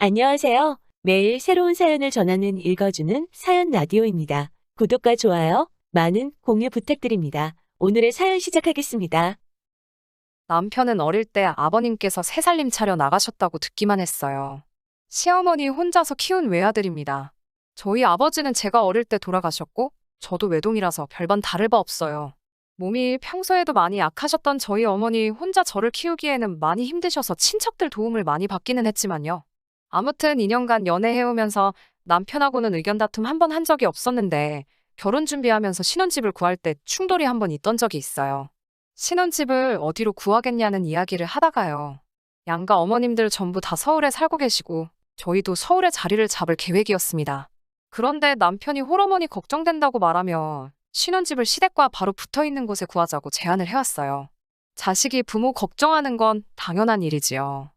안녕하세요. 매일 새로운 사연을 전하는 읽어주는 사연 라디오입니다. 구독과 좋아요, 많은 공유 부탁드립니다. 오늘의 사연 시작하겠습니다. 남편은 어릴 때 아버님께서 새살림 차려 나가셨다고 듣기만 했어요. 시어머니 혼자서 키운 외아들입니다. 저희 아버지는 제가 어릴 때 돌아가셨고, 저도 외동이라서 별반 다를 바 없어요. 몸이 평소에도 많이 약하셨던 저희 어머니 혼자 저를 키우기에는 많이 힘드셔서 친척들 도움을 많이 받기는 했지만요. 아무튼 2년간 연애해오면서 남편하고는 의견 다툼 한 번 한 적이 없었는데, 결혼 준비하면서 신혼집을 구할 때 충돌이 한 번 있던 적이 있어요. 신혼집을 어디로 구하겠냐는 이야기를 하다가요. 양가 어머님들 전부 다 서울에 살고 계시고 저희도 서울에 자리를 잡을 계획이었습니다. 그런데 남편이 홀어머니 걱정된다고 말하며 신혼집을 시댁과 바로 붙어 있는 곳에 구하자고 제안을 해왔어요. 자식이 부모 걱정하는 건 당연한 일이지요.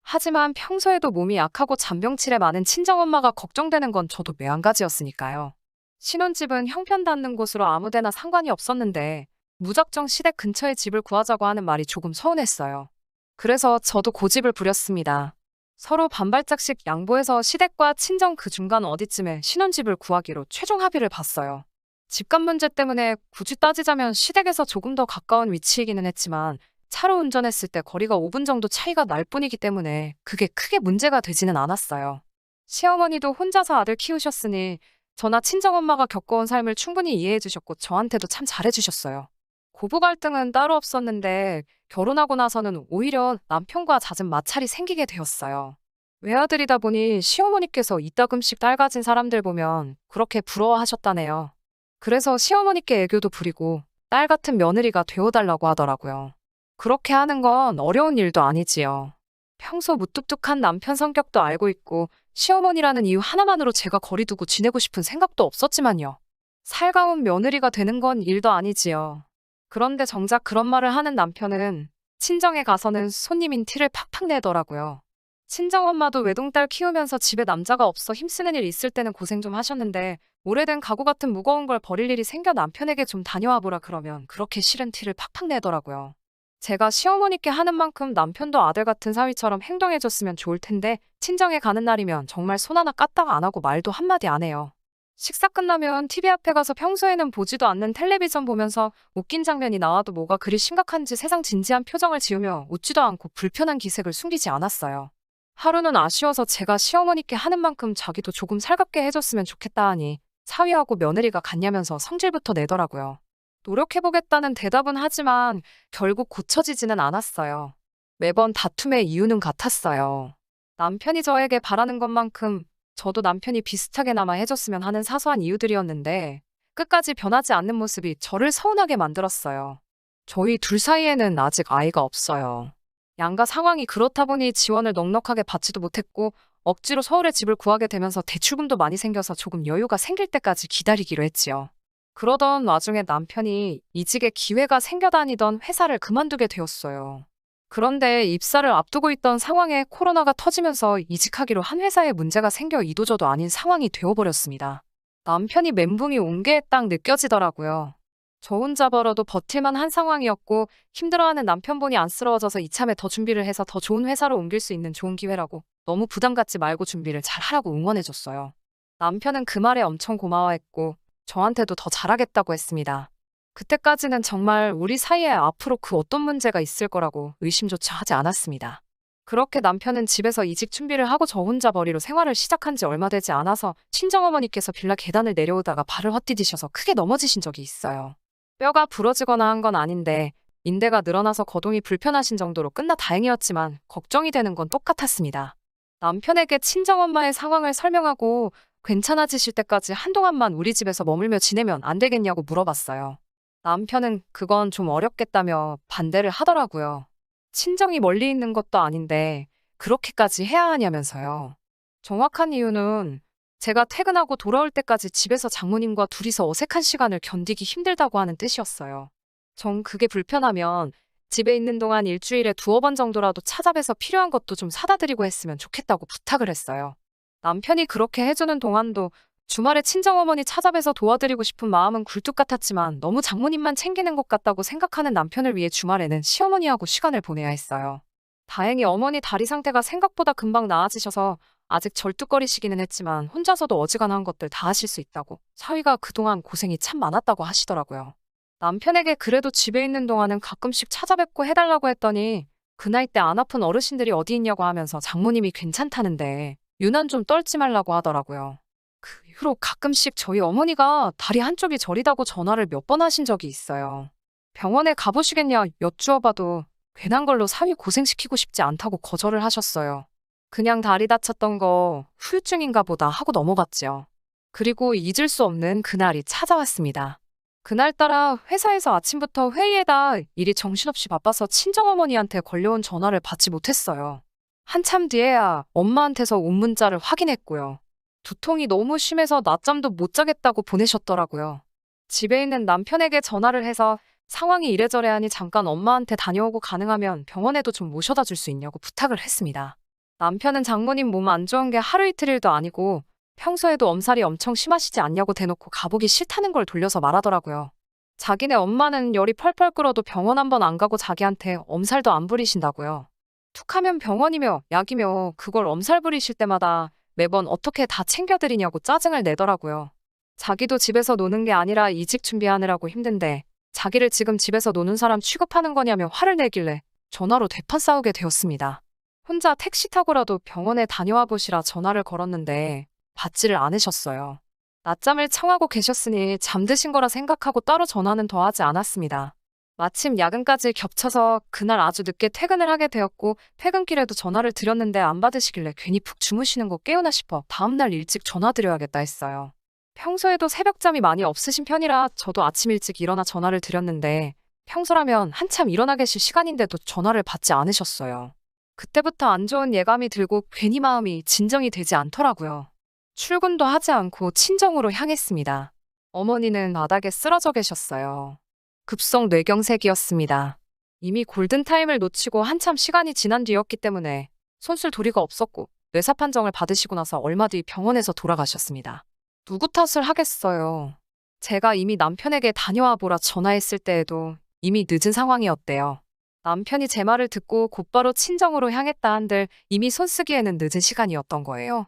하지만 평소에도 몸이 약하고 잔병치레 많은 친정엄마가 걱정되는 건 저도 매한가지였으니까요. 신혼집은 형편 닿는 곳으로 아무데나 상관이 없었는데 무작정 시댁 근처에 집을 구하자고 하는 말이 조금 서운했어요. 그래서 저도 고집을 부렸습니다. 서로 반발짝씩 양보해서 시댁과 친정 그 중간 어디쯤에 신혼집을 구하기로 최종 합의를 봤어요. 집값 문제 때문에 굳이 따지자면 시댁에서 조금 더 가까운 위치이기는 했지만 차로 운전했을 때 거리가 5분 정도 차이가 날 뿐이기 때문에 그게 크게 문제가 되지는 않았어요. 시어머니도 혼자서 아들 키우셨으니 저나 친정엄마가 겪어온 삶을 충분히 이해해 주셨고 저한테도 참 잘해 주셨어요. 고부 갈등은 따로 없었는데 결혼하고 나서는 오히려 남편과 잦은 마찰이 생기게 되었어요. 외아들이다 보니 시어머니께서 이따금씩 딸 가진 사람들 보면 그렇게 부러워하셨다네요. 그래서 시어머니께 애교도 부리고 딸 같은 며느리가 되어달라고 하더라고요. 그렇게 하는 건 어려운 일도 아니지요. 평소 무뚝뚝한 남편 성격도 알고 있고 시어머니라는 이유 하나만으로 제가 거리두고 지내고 싶은 생각도 없었지만요. 살가운 며느리가 되는 건 일도 아니지요. 그런데 정작 그런 말을 하는 남편은 친정에 가서는 손님인 티를 팍팍 내더라고요. 친정엄마도 외동딸 키우면서 집에 남자가 없어 힘쓰는 일 있을 때는 고생 좀 하셨는데 오래된 가구 같은 무거운 걸 버릴 일이 생겨 남편에게 좀 다녀와 보라 그러면 그렇게 싫은 티를 팍팍 내더라고요. 제가 시어머니께 하는 만큼 남편도 아들 같은 사위처럼 행동해줬으면 좋을 텐데 친정에 가는 날이면 정말 손 하나 까딱 안 하고 말도 한마디 안 해요. 식사 끝나면 TV 앞에 가서 평소에는 보지도 않는 텔레비전 보면서 웃긴 장면이 나와도 뭐가 그리 심각한지 세상 진지한 표정을 지으며 웃지도 않고 불편한 기색을 숨기지 않았어요. 하루는 아쉬워서 제가 시어머니께 하는 만큼 자기도 조금 살갑게 해줬으면 좋겠다 하니 사위하고 며느리가 같냐면서 성질부터 내더라고요. 노력해보겠다는 대답은 하지만 결국 고쳐지지는 않았어요. 매번 다툼의 이유는 같았어요. 남편이 저에게 바라는 것만큼 저도 남편이 비슷하게나마 해줬으면 하는 사소한 이유들이었는데 끝까지 변하지 않는 모습이 저를 서운하게 만들었어요. 저희 둘 사이에는 아직 아이가 없어요. 양가 상황이 그렇다 보니 지원을 넉넉하게 받지도 못했고 억지로 서울에 집을 구하게 되면서 대출금도 많이 생겨서 조금 여유가 생길 때까지 기다리기로 했지요. 그러던 와중에 남편이 이직의 기회가 생겨 다니던 회사를 그만두게 되었어요. 그런데 입사를 앞두고 있던 상황에 코로나가 터지면서 이직하기로 한 회사에 문제가 생겨 이도저도 아닌 상황이 되어버렸습니다. 남편이 멘붕이 온 게 딱 느껴지더라고요. 저 혼자 벌어도 버틸만 한 상황이었고 힘들어하는 남편 보니 안쓰러워져서 이참에 더 준비를 해서 더 좋은 회사로 옮길 수 있는 좋은 기회라고 너무 부담 갖지 말고 준비를 잘 하라고 응원해줬어요. 남편은 그 말에 엄청 고마워했고 저한테도 더 잘하겠다고 했습니다. 그때까지는 정말 우리 사이에 앞으로 그 어떤 문제가 있을 거라고 의심조차 하지 않았습니다. 그렇게 남편은 집에서 이직 준비를 하고 저 혼자 벌이로 생활을 시작한 지 얼마 되지 않아서 친정어머니께서 빌라 계단을 내려오다가 발을 헛디디셔서 크게 넘어지신 적이 있어요. 뼈가 부러지거나 한 건 아닌데 인대가 늘어나서 거동이 불편하신 정도로 끝나 다행이었지만 걱정이 되는 건 똑같았습니다. 남편에게 친정엄마의 상황을 설명하고 괜찮아지실 때까지 한동안만 우리 집에서 머물며 지내면 안 되겠냐고 물어봤어요. 남편은 그건 좀 어렵겠다며 반대를 하더라고요. 친정이 멀리 있는 것도 아닌데 그렇게까지 해야 하냐면서요. 정확한 이유는 제가 퇴근하고 돌아올 때까지 집에서 장모님과 둘이서 어색한 시간을 견디기 힘들다고 하는 뜻이었어요. 전 그게 불편하면 집에 있는 동안 일주일에 2-번 정도라도 찾아뵈서 필요한 것도 좀 사다 드리고 했으면 좋겠다고 부탁을 했어요. 남편이 그렇게 해주는 동안도 주말에 친정어머니 찾아뵈서 도와드리고 싶은 마음은 굴뚝 같았지만 너무 장모님만 챙기는 것 같다고 생각하는 남편을 위해 주말에는 시어머니하고 시간을 보내야 했어요. 다행히 어머니 다리 상태가 생각보다 금방 나아지셔서 아직 절뚝거리시기는 했지만 혼자서도 어지간한 것들 다 하실 수 있다고, 사위가 그동안 고생이 참 많았다고 하시더라고요. 남편에게 그래도 집에 있는 동안은 가끔씩 찾아뵙고 해달라고 했더니 그 나이 때 안 아픈 어르신들이 어디 있냐고 하면서 장모님이 괜찮다는데 유난 좀 떨지 말라고 하더라고요. 그 이후로 가끔씩 저희 어머니가 다리 한쪽이 저리다고 전화를 몇 번 하신 적이 있어요. 병원에 가보시겠냐 여쭈어봐도 괜한 걸로 사위 고생시키고 싶지 않다고 거절을 하셨어요. 그냥 다리 다쳤던 거 후유증인가 보다 하고 넘어갔죠. 그리고 잊을 수 없는 그날이 찾아왔습니다. 그날따라 회사에서 아침부터 회의에다 일이 정신없이 바빠서 친정어머니한테 걸려온 전화를 받지 못했어요. 한참 뒤에야 엄마한테서 온 문자를 확인했고요. 두통이 너무 심해서 낮잠도 못 자겠다고 보내셨더라고요. 집에 있는 남편에게 전화를 해서 상황이 이래저래 하니 잠깐 엄마한테 다녀오고 가능하면 병원에도 좀 모셔다 줄 수 있냐고 부탁을 했습니다. 남편은 장모님 몸 안 좋은 게 하루 이틀 일도 아니고 평소에도 엄살이 엄청 심하시지 않냐고 대놓고 가보기 싫다는 걸 돌려서 말하더라고요. 자기네 엄마는 열이 펄펄 끓어도 병원 한 번 안 가고 자기한테 엄살도 안 부리신다고요. 툭하면 병원이며 약이며 그걸 엄살 부리실 때마다 매번 어떻게 다 챙겨드리냐고 짜증을 내더라고요. 자기도 집에서 노는 게 아니라 이직 준비하느라고 힘든데 자기를 지금 집에서 노는 사람 취급하는 거냐며 화를 내길래 전화로 대판 싸우게 되었습니다. 혼자 택시 타고라도 병원에 다녀와 보시라 전화를 걸었는데 받지를 않으셨어요. 낮잠을 청하고 계셨으니 잠드신 거라 생각하고 따로 전화는 더 하지 않았습니다. 마침 야근까지 겹쳐서 그날 아주 늦게 퇴근을 하게 되었고 퇴근길에도 전화를 드렸는데 안 받으시길래 괜히 푹 주무시는 거 깨우나 싶어 다음날 일찍 전화드려야겠다 했어요. 평소에도 새벽잠이 많이 없으신 편이라 저도 아침 일찍 일어나 전화를 드렸는데 평소라면 한참 일어나 계실 시간인데도 전화를 받지 않으셨어요. 그때부터 안 좋은 예감이 들고 괜히 마음이 진정이 되지 않더라고요. 출근도 하지 않고 친정으로 향했습니다. 어머니는 바닥에 쓰러져 계셨어요. 급성 뇌경색이었습니다. 이미 골든타임을 놓치고 한참 시간이 지난 뒤였기 때문에 손쓸 도리가 없었고 뇌사 판정을 받으시고 나서 얼마 뒤 병원에서 돌아가셨습니다. 누구 탓을 하겠어요. 제가 이미 남편에게 다녀와 보라 전화했을 때에도 이미 늦은 상황이었대요. 남편이 제 말을 듣고 곧바로 친정으로 향했다 한들 이미 손쓰기에는 늦은 시간이었던 거예요.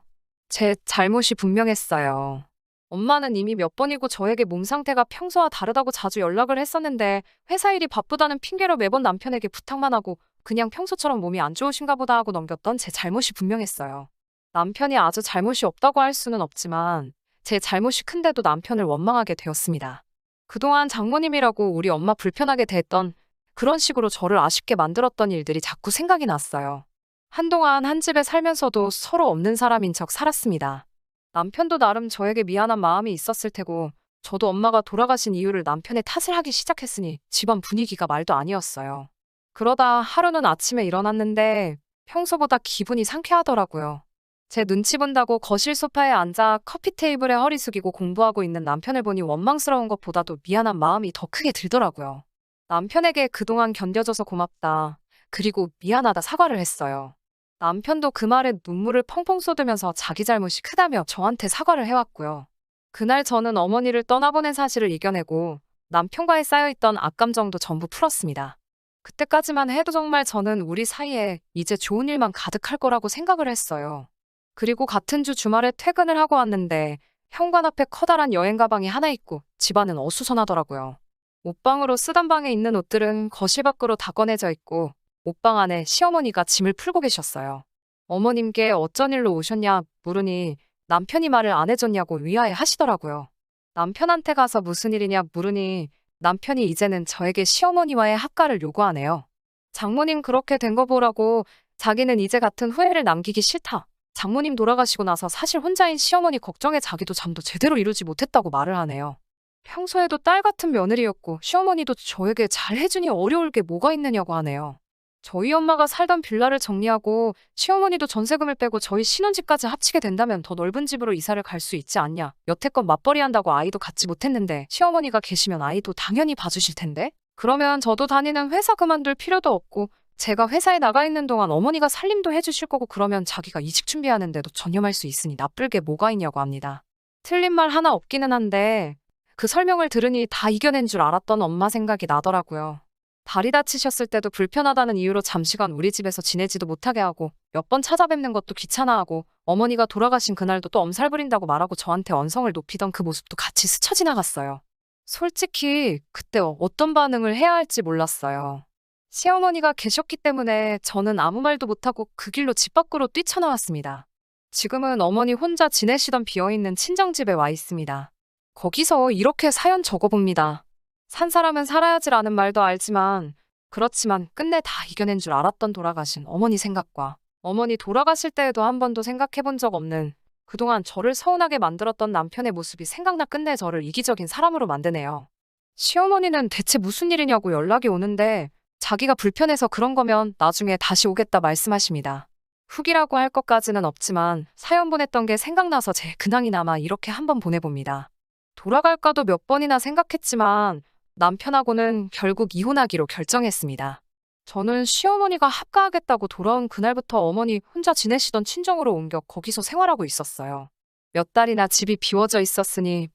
제 잘못이 분명했어요. 엄마는 이미 몇 번이고 저에게 몸 상태가 평소와 다르다고 자주 연락을 했었는데 회사 일이 바쁘다는 핑계로 매번 남편에게 부탁만 하고 그냥 평소처럼 몸이 안 좋으신가 보다 하고 넘겼던 제 잘못이 분명했어요. 남편이 아주 잘못이 없다고 할 수는 없지만 제 잘못이 큰데도 남편을 원망하게 되었습니다. 그동안 장모님이라고 우리 엄마 불편하게 대했던 그런 식으로 저를 아쉽게 만들었던 일들이 자꾸 생각이 났어요. 한동안 한 집에 살면서도 서로 없는 사람인 척 살았습니다. 남편도 나름 저에게 미안한 마음이 있었을 테고 저도 엄마가 돌아가신 이유를 남편의 탓을 하기 시작했으니 집안 분위기가 말도 아니었어요. 그러다 하루는 아침에 일어났는데 평소보다 기분이 상쾌하더라고요. 제 눈치 본다고 거실 소파에 앉아 커피 테이블에 허리 숙이고 공부하고 있는 남편을 보니 원망스러운 것보다도 미안한 마음이 더 크게 들더라고요. 남편에게 그동안 견뎌줘서 고맙다. 그리고 미안하다 사과를 했어요. 남편도 그 말에 눈물을 펑펑 쏟으면서 자기 잘못이 크다며 저한테 사과를 해왔고요. 그날 저는 어머니를 떠나보낸 사실을 이겨내고 남편과의 쌓여있던 악감정도 전부 풀었습니다. 그때까지만 해도 정말 저는 우리 사이에 이제 좋은 일만 가득할 거라고 생각을 했어요. 그리고 같은 주 주말에 퇴근을 하고 왔는데 현관 앞에 커다란 여행 가방이 하나 있고 집안은 어수선하더라고요. 옷방으로 쓰던 방에 있는 옷들은 거실 밖으로 다 꺼내져 있고 옷방 안에 시어머니가 짐을 풀고 계셨어요. 어머님께 어쩐 일로 오셨냐 물으니 남편이 말을 안 해줬냐고 위하해 하시더라고요. 남편한테 가서 무슨 일이냐 물으니 남편이 이제는 저에게 시어머니와의 합가를 요구하네요. 장모님 그렇게 된 거 보라고 자기는 이제 같은 후회를 남기기 싫다. 장모님 돌아가시고 나서 사실 혼자인 시어머니 걱정에 자기도 잠도 제대로 이루지 못했다고 말을 하네요. 평소에도 딸 같은 며느리였고 시어머니도 저에게 잘 해주니 어려울 게 뭐가 있느냐고 하네요. 저희 엄마가 살던 빌라를 정리하고 시어머니도 전세금을 빼고 저희 신혼집까지 합치게 된다면 더 넓은 집으로 이사를 갈 수 있지 않냐. 여태껏 맞벌이 한다고 아이도 갖지 못했는데 시어머니가 계시면 아이도 당연히 봐주실 텐데? 그러면 저도 다니는 회사 그만둘 필요도 없고 제가 회사에 나가 있는 동안 어머니가 살림도 해주실 거고 그러면 자기가 이직 준비하는데도 전념할 수 있으니 나쁠 게 뭐가 있냐고 합니다. 틀린 말 하나 없기는 한데 그 설명을 들으니 다 이겨낸 줄 알았던 엄마 생각이 나더라고요. 다리 다치셨을 때도 불편하다는 이유로 잠시간 우리 집에서 지내지도 못하게 하고 몇 번 찾아뵙는 것도 귀찮아하고 어머니가 돌아가신 그날도 또 엄살 부린다고 말하고 저한테 언성을 높이던 그 모습도 같이 스쳐 지나갔어요. 솔직히 그때 어떤 반응을 해야 할지 몰랐어요. 시어머니가 계셨기 때문에 저는 아무 말도 못하고 그 길로 집 밖으로 뛰쳐나왔습니다. 지금은 어머니 혼자 지내시던 비어있는 친정집에 와 있습니다. 거기서 이렇게 사연 적어봅니다. 산 사람은 살아야지라는 말도 알지만 그렇지만 끝내 다 이겨낸 줄 알았던 돌아가신 어머니 생각과 어머니 돌아가실 때에도 한 번도 생각해 본 적 없는 그동안 저를 서운하게 만들었던 남편의 모습이 생각나 끝내 저를 이기적인 사람으로 만드네요. 시어머니는 대체 무슨 일이냐고 연락이 오는데 자기가 불편해서 그런 거면 나중에 다시 오겠다 말씀하십니다. 후기라고 할 것까지는 없지만 사연 보냈던 게 생각나서 제 근황이 남아 이렇게 한번 보내봅니다. 돌아갈까도 몇 번이나 생각했지만 남편하고는 결국 이혼하기로 결정했습니다. 저는 시어머니가 합가하겠다고 돌아온 그날부터 어머니 혼자 지내시던 친정으로 옮겨 거기서 생활하고 있었어요. 몇 달이나 집이 비워져 있었으니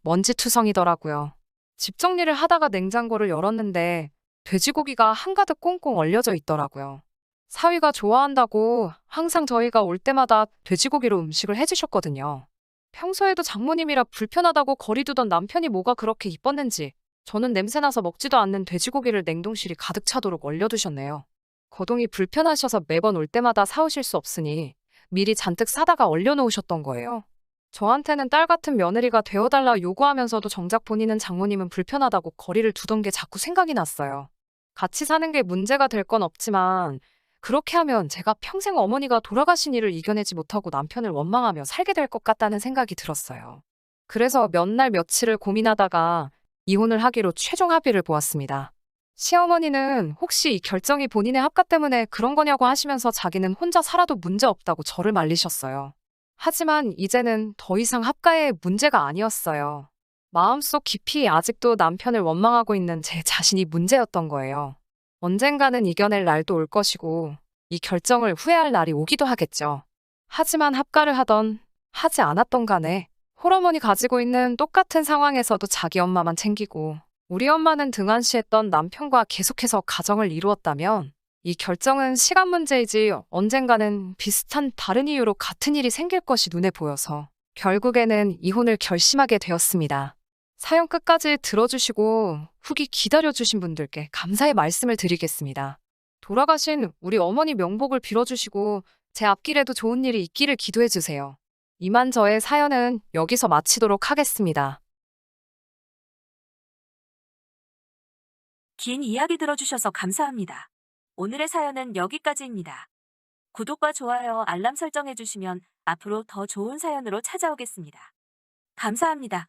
먼지투성이더라고요. 집 정리를 하다가 냉장고를 열었는데 돼지고기가 한가득 꽁꽁 얼려져 있더라고요. 사위가 좋아한다고 항상 저희가 올 때마다 돼지고기로 음식을 해주셨거든요. 평소에도 장모님이라 불편하다고 거리두던 남편이 뭐가 그렇게 이뻤는지 저는 냄새나서 먹지도 않는 돼지고기를 냉동실이 가득 차도록 얼려두셨네요. 거동이 불편하셔서 매번 올 때마다 사오실 수 없으니 미리 잔뜩 사다가 얼려놓으셨던 거예요. 저한테는 딸 같은 며느리가 되어달라 요구하면서도 정작 본인은 장모님은 불편하다고 거리를 두던 게 자꾸 생각이 났어요. 같이 사는 게 문제가 될 건 없지만 그렇게 하면 제가 평생 어머니가 돌아가신 일을 이겨내지 못하고 남편을 원망하며 살게 될 것 같다는 생각이 들었어요. 그래서 몇 날 며칠을 고민하다가 이혼을 하기로 최종 합의를 보았습니다. 시어머니는 혹시 이 결정이 본인의 합가 때문에 그런 거냐고 하시면서 자기는 혼자 살아도 문제 없다고 저를 말리셨어요. 하지만 이제는 더 이상 합가의 문제가 아니었어요. 마음속 깊이 아직도 남편을 원망하고 있는 제 자신이 문제였던 거예요. 언젠가는 이겨낼 날도 올 것이고 이 결정을 후회할 날이 오기도 하겠죠. 하지만 합가를 하던 하지 않았던 간에 홀어머니 가지고 있는 똑같은 상황에서도 자기 엄마만 챙기고 우리 엄마는 등한시했던 남편과 계속해서 가정을 이루었다면 이 결정은 시간 문제이지 언젠가는 비슷한 다른 이유로 같은 일이 생길 것이 눈에 보여서 결국에는 이혼을 결심하게 되었습니다. 사연 끝까지 들어주시고 후기 기다려주신 분들께 감사의 말씀을 드리겠습니다. 돌아가신 우리 어머니 명복을 빌어주시고 제 앞길에도 좋은 일이 있기를 기도해주세요. 이만 저의 사연은 여기서 마치도록 하겠습니다. 긴 이야기 들어주셔서 감사합니다. 오늘의 사연은 여기까지입니다. 구독과 좋아요, 알람 설정해주시면 앞으로 더 좋은 사연으로 찾아오겠습니다. 감사합니다.